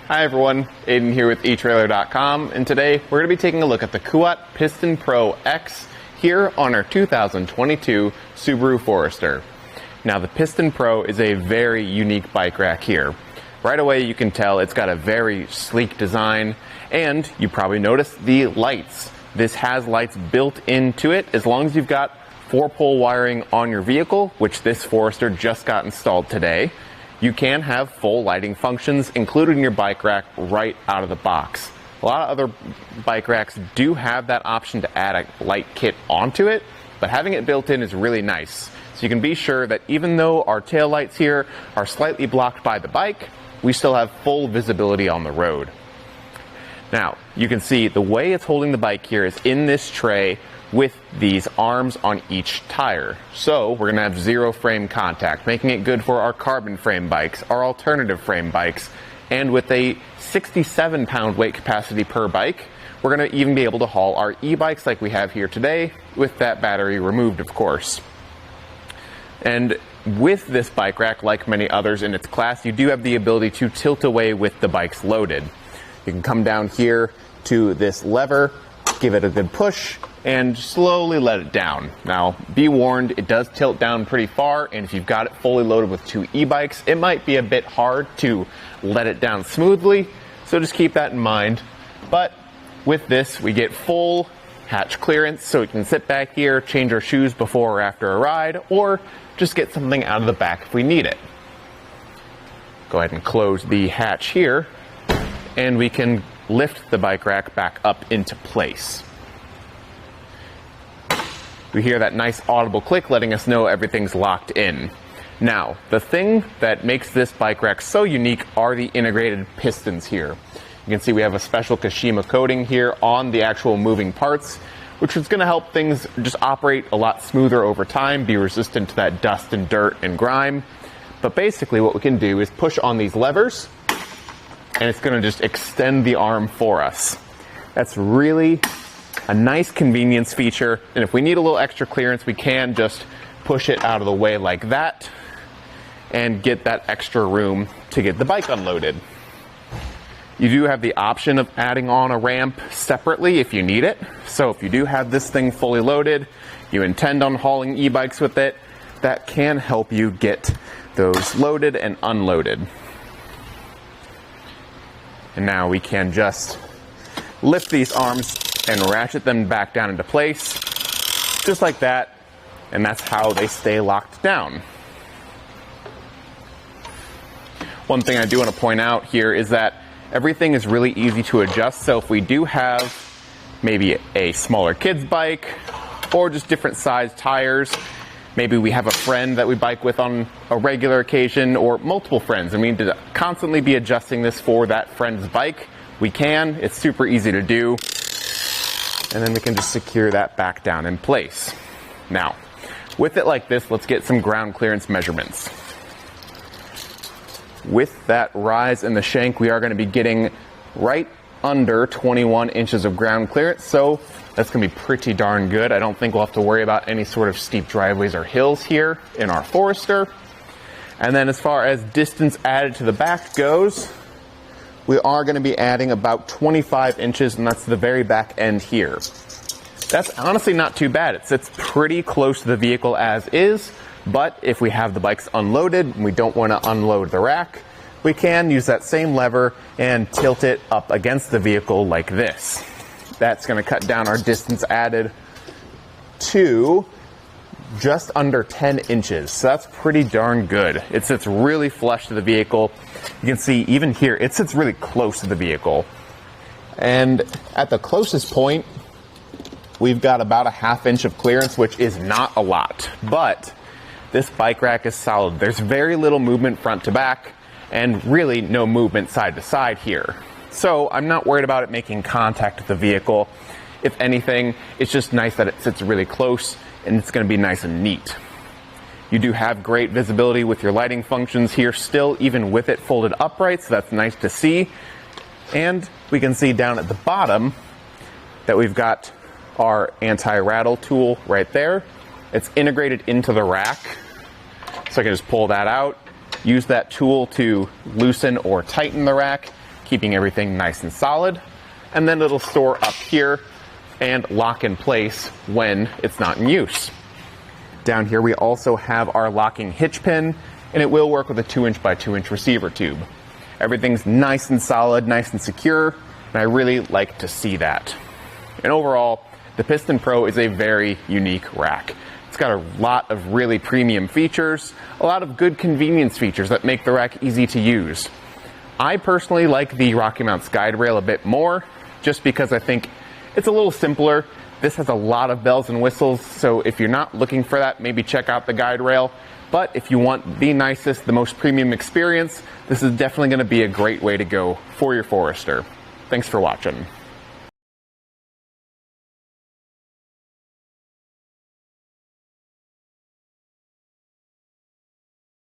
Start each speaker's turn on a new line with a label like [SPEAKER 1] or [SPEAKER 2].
[SPEAKER 1] Hi everyone, Aiden here with eTrailer.com, and today we're going to be taking a look at the Kuat Piston Pro X here on our 2022 Subaru Forester. Now the Piston Pro is a very unique bike rack here. Right away you can tell it's got a very sleek design, and you probably noticed the lights. This has lights built into it as long as you've got 4-pole wiring on your vehicle, which this Forester just got installed today. You can have full lighting functions included in your bike rack right out of the box. A lot of other bike racks do have that option to add a light kit onto it, but having it built in is really nice. So you can be sure that even though our taillights here are slightly blocked by the bike, we still have full visibility on the road. Now, you can see the way it's holding the bike here is in this tray with these arms on each tire. So we're going to have zero frame contact, making it good for our carbon frame bikes, our alternative frame bikes, and with a 67-pound weight capacity per bike, we're going to even be able to haul our e-bikes like we have here today, with that battery removed, of course. And with this bike rack, like many others in its class, you do have the ability to tilt away with the bikes loaded. You can come down here to this lever, give it a good push, and slowly let it down. Now, be warned, it does tilt down pretty far, and if you've got it fully loaded with 2 e-bikes, it might be a bit hard to let it down smoothly, so just keep that in mind. But with this, we get full hatch clearance, so we can sit back here, change our shoes before or after a ride, or just get something out of the back if we need it. Go ahead and close the hatch here, and we can lift the bike rack back up into place. We hear that nice audible click letting us know everything's locked in. Now, the thing that makes this bike rack so unique are the integrated pistons here. You can see we have a special Kashima coating here on the actual moving parts, which is going to help things just operate a lot smoother over time, be resistant to that dust and dirt and grime. But basically what we can do is push on these levers, and it's going to just extend the arm for us. That's really a nice convenience feature, and if we need a little extra clearance, we can just push it out of the way like that and get that extra room to get the bike unloaded. You do have the option of adding on a ramp separately if you need it. So if you do have this thing fully loaded, you intend on hauling e-bikes with it, that can help you get those loaded and unloaded. And now we can just lift these arms and ratchet them back down into place, just like that, and that's how they stay locked down. One thing I do want to point out here is that everything is really easy to adjust, so if we do have maybe a smaller kid's bike, or just different size tires, maybe we have a friend that we bike with on a regular occasion, or multiple friends, and we need to constantly be adjusting this for that friend's bike, we can. It's super easy to do. And then we can just secure that back down in place. Now, with it like this, let's get some ground clearance measurements. With that rise in the shank, we are going to be getting right under 21 inches of ground clearance, so that's going to be pretty darn good. I don't think we'll have to worry about any sort of steep driveways or hills here in our Forester. And then as far as distance added to the back goes, we are going to be adding about 25 inches, and that's the very back end here. That's honestly not too bad. It sits pretty close to the vehicle as is, but if we have the bikes unloaded and we don't want to unload the rack, we can use that same lever and tilt it up against the vehicle like this. That's going to cut down our distance added to just under 10 inches. So that's pretty darn good. It sits really flush to the vehicle. You can see even here, it sits really close to the vehicle. And at the closest point, we've got about a ½ inch of clearance, which is not a lot. But this bike rack is solid. There's very little movement front to back, and really no movement side to side here. So I'm not worried about it making contact with the vehicle. If anything, it's just nice that it sits really close, and it's going to be nice and neat. You do have great visibility with your lighting functions here still, even with it folded upright, so that's nice to see. And we can see down at the bottom that we've got our anti-rattle tool right there. It's integrated into the rack, so I can just pull that out, use that tool to loosen or tighten the rack, keeping everything nice and solid. And then it'll store up here and lock in place when it's not in use. Down here we also have our locking hitch pin, and it will work with a 2" by 2" receiver tube. Everything's nice and solid, nice and secure, and I really like to see that. And overall, the Piston Pro is a very unique rack. It's got a lot of really premium features, a lot of good convenience features that make the rack easy to use. I personally like the Rocky Mounts guide rail a bit more, just because I think it's a little simpler. This has a lot of bells and whistles, so if you're not looking for that, maybe check out the guide rail. But if you want the nicest, the most premium experience, this is definitely going to be a great way to go for your Forester. Thanks for watching.